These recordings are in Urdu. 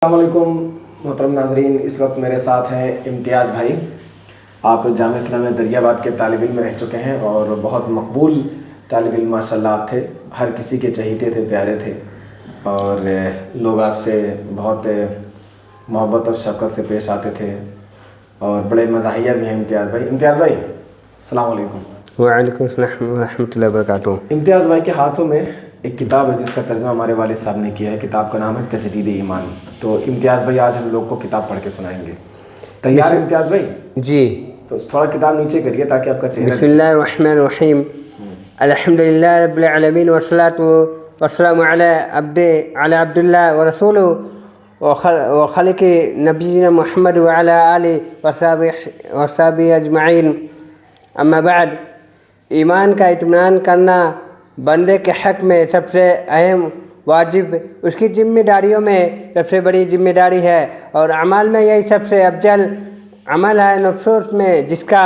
السلام علیکم محترم ناظرین، اس وقت میرے ساتھ ہیں امتیاز بھائی۔ آپ جامعہ اسلامیہ دریا آباد کے طالب علم رہ چکے ہیں اور بہت مقبول طالب علم ماشاءاللہ آپ تھے، ہر کسی کے چہیتے تھے، پیارے تھے اور لوگ آپ سے بہت محبت اور شفقت سے پیش آتے تھے اور بڑے مزاحیہ بھی ہیں امتیاز بھائی۔ امتیاز بھائی السلام علیکم۔ وعلیکم السلام ورحمۃ اللہ وبرکاتہ۔ امتیاز بھائی کے ہاتھوں میں ایک کتاب ہے جس کا ترجمہ ہمارے والد صاحب نے کیا ہے، کتاب کا نام ہے تجدید ایمان۔ تو امتیاز بھائی آج ہم لوگ کو کتاب پڑھ کے سنائیں گے، تیار ہیں امتیاز بھائی؟ جی، تو تھوڑا کتاب نیچے کریے تاکہ آپ کا چہرہ بسم اللہ الرحمن الرحیم، الحمد للہ رب العالمین والصلاۃ والسلام علی عبد اللہ ورسول وخلق نبینا محمد وعلی آلہ وصحبہ اجمعین، اما بعد۔ ایمان کا اطمینان کرنا بندے کے حق میں سب سے اہم واجب، اس کی ذمہ داریوں میں سب سے بڑی ذمہ داری ہے، اور اعمال میں یہی سب سے افضل عمل ہے نفوس میں جس کا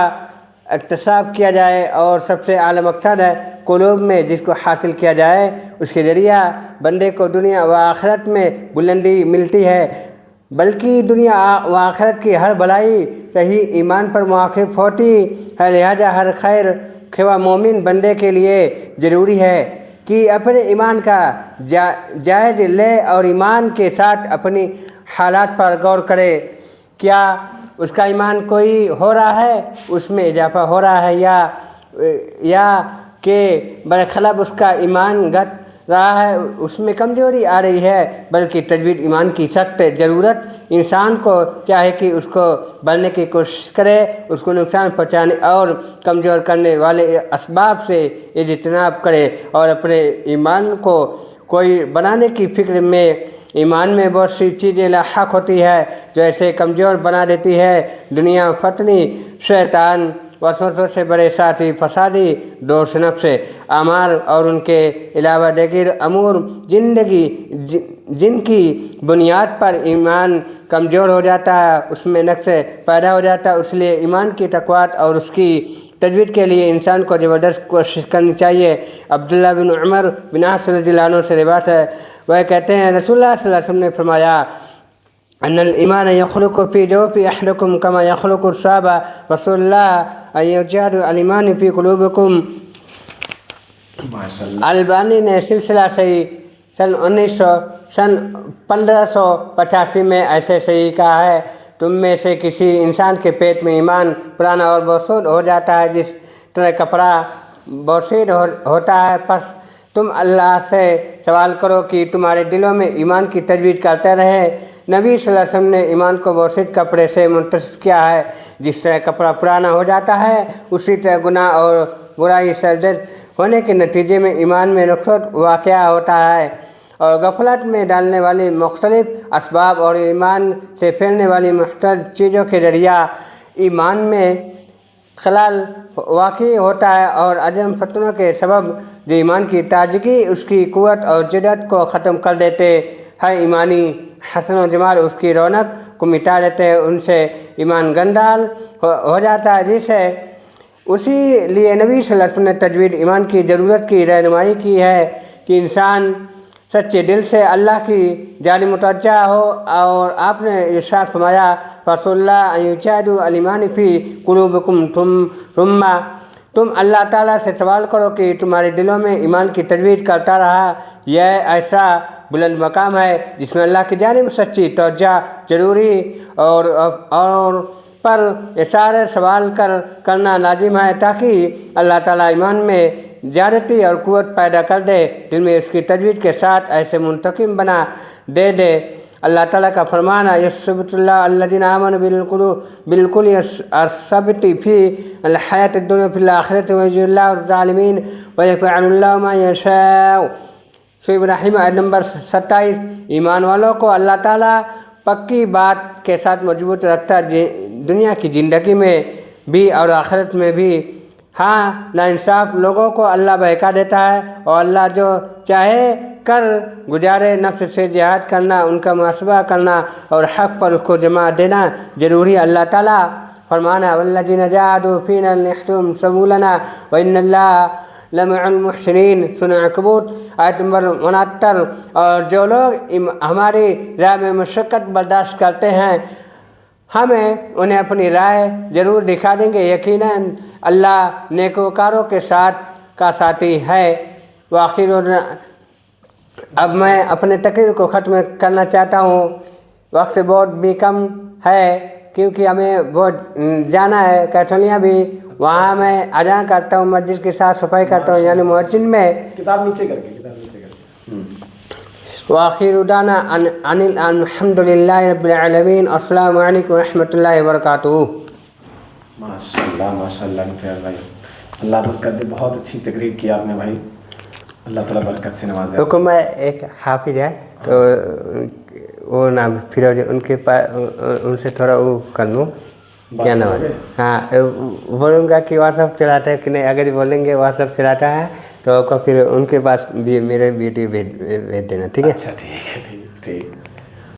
اکتساب کیا جائے، اور سب سے اعلیٰ مقصد ہے قلوب میں جس کو حاصل کیا جائے۔ اس کے ذریعہ بندے کو دنیا و آخرت میں بلندی ملتی ہے، بلکہ دنیا و آخرت کی ہر بھلائی صحیح ایمان پر موقف ہوتی ہے۔ لہذا ہر خیر خواہ مومن بندے کے لیے ضروری ہے کہ اپنے ایمان کا جائزہ لے اور ایمان کے ساتھ اپنی حالات پر غور کرے۔ کیا اس کا ایمان کوئی ہو رہا ہے، اس میں اضافہ ہو رہا ہے، یا کہ برخلاف اس کا ایمان گھٹ رہا ہے، اس میں کمزوری آ رہی ہے۔ بلکہ تجدید ایمان کی سخت ضرورت انسان کو چاہے کہ اس کو بڑھنے کی کوشش کرے، اس کو نقصان پہنچانے اور کمزور کرنے والے اسباب سے اجتناب کرے، اور اپنے ایمان کو کوئی بنانے کی فکر میں ایمان میں بہت سی چیزیں لاحق ہوتی ہے جو ایسے کمزور بنا دیتی ہے۔ دنیا فتنی، شیطان، وسوسوں سے بڑے ساتھی، فسادی دوست، نفس، اعمال اور ان کے علاوہ دیگر امور جن کی بنیاد پر ایمان کمزور ہو جاتا ہے، اس میں نقص پیدا ہو جاتا ہے۔ اس لیے ایمان کی تقویت اور اس کی تجدید کے لیے انسان کو زبردست کوشش کرنی چاہیے۔ عبداللہ بن عمر بن عاص رضی اللہ عنہ سے روایت ہے، وہ کہتے ہیں رسول اللہ صلی اللہ علیہ وسلم نے فرمایا، ان الایمان یخلق فی جوف احدکم کما یخلق الثوب رسول اللہ ان یجعل الایمان فی قلوبکم۔ البانی نے سلسلہ صحیح سن 1585 میں ایسے صحیح کہا ہے، تم میں سے کسی انسان کے پیٹ میں ایمان پرانا اور بوسید ہو جاتا ہے جس طرح کپڑا بوسید ہوتا ہے، پس تم اللہ سے سوال کرو کہ تمہارے دلوں میں ایمان کی تجدید کرتے رہے۔ نبی صلی اللہ علیہ وسلم نے ایمان کو بوسید کپڑے سے منتسب کیا ہے۔ جس طرح کپڑا پرانا ہو جاتا ہے، اسی طرح گناہ اور برائی سرزد ہونے کے نتیجے میں ایمان میں نقص واقع ہوتا ہے، اور غفلت میں ڈالنے والی مختلف اسباب اور ایمان سے پھیلنے والی مختلف چیزوں کے ذریعہ ایمان میں خلل واقع ہوتا ہے، اور عدم فتنوں کے سبب جو ایمان کی تازگی، اس کی قوت اور جدت کو ختم کر دیتے ہیں، ایمانی حسن و جمال اس کی رونق کو مٹا دیتے ہیں، ان سے ایمان گندال ہو جاتا ہے۔ اسی لیے نبی صلی اللہ علیہ وسلم نے تجدید ایمان کی ضرورت کی رہنمائی کی ہے کہ انسان سچے دل سے اللہ کی جانب متوجہ ہو، اور آپ نے ارشاد فرمایا، رسول اللہ ان یجعل الایمان فی قلوبکم، تم اللہ تعالیٰ سے سوال کرو کہ تمہارے دلوں میں ایمان کی تجدید کرتا رہا۔ یہ ایسا بلند مقام ہے جس میں اللہ کی جانب سچی توجہ ضروری اور پر اثار سوال کرنا لازم ہے، تاکہ اللہ تعالیٰ ایمان میں زیادتی اور قوت پیدا کر دے، دل میں اس کی تجدید کے ساتھ ایسے منتقم بنا دے۔ اللہ تعالیٰ کا فرمان ہے، یثبت اللہ الذین آمنوا بالکل الثبت فی الحیاۃ الدنیا فی الآخرۃ ویذل اللہ الظالمین ویفعل اللہ ما یشاء۔ سورہ ابراہیم آیت نمبر 27۔ ایمان والوں کو اللہ تعالیٰ پکی بات کے ساتھ مضبوط رکھتا ہے، دنیا کی زندگی میں بھی اور آخرت میں بھی۔ ہاں، ناانصاف لوگوں کو اللہ بہکا دیتا ہے، اور اللہ جو چاہے کر گزارے۔ نفس سے جہاد کرنا، ان کا محاسبہ کرنا اور حق پر اس کو جمع دینا ضروری ہے۔ اللہ تعالیٰ فرمانا، والذین جاہدوا فینا لنہدیہم سبلنا وان اللہ لمع المحسنین سورہ عنکبوت آیت نمبر 69۔ اور جو لوگ ہماری راہ میں مشقت برداشت کرتے ہیں ہمیں انہیں اپنی رائے ضرور دکھا دیں گے، یقیناً اللہ نیکوکاروں کے ساتھ کا ساتھی ہے۔ وآخر اب میں اپنے تقریر کو ختم کرنا چاہتا ہوں، وقت بہت بھی کم ہے کیونکہ ہمیں بہت جانا ہے کیتھولیا بھی، وہاں میں اذان کرتا ہوں، مسجد کی صاف صفائی کرتا ہوں، یعنی مؤذن میں کتاب نیچے کر کے وآخر دعوانا ان الحمد للہ رب العالمین۔ السلام علیکم ورحمۃ اللہ وبرکاتہ۔ ماشاء اللہ امتیاز بھائی، اللہ برکت دے، بہت اچھی تقریر کی آپ نے بھائی، اللہ تعالیٰ برکت سے نوازے۔ حکم ہے ایک حافظ ہے تو وہ نام فیروز، ان کے پاس ان سے تھوڑا وہ کر لوں، کیا نام ہے؟ ہاں بولوں گا کہ واٹس ایپ چلاتا ہے کہ نہیں، اگر بولیں گے واٹس ایپ چلاتا ہے تو پھر ان کے پاس بھی میرے ویڈیو بھیج دینا، ٹھیک ہے؟ اچھا ٹھیک ہے۔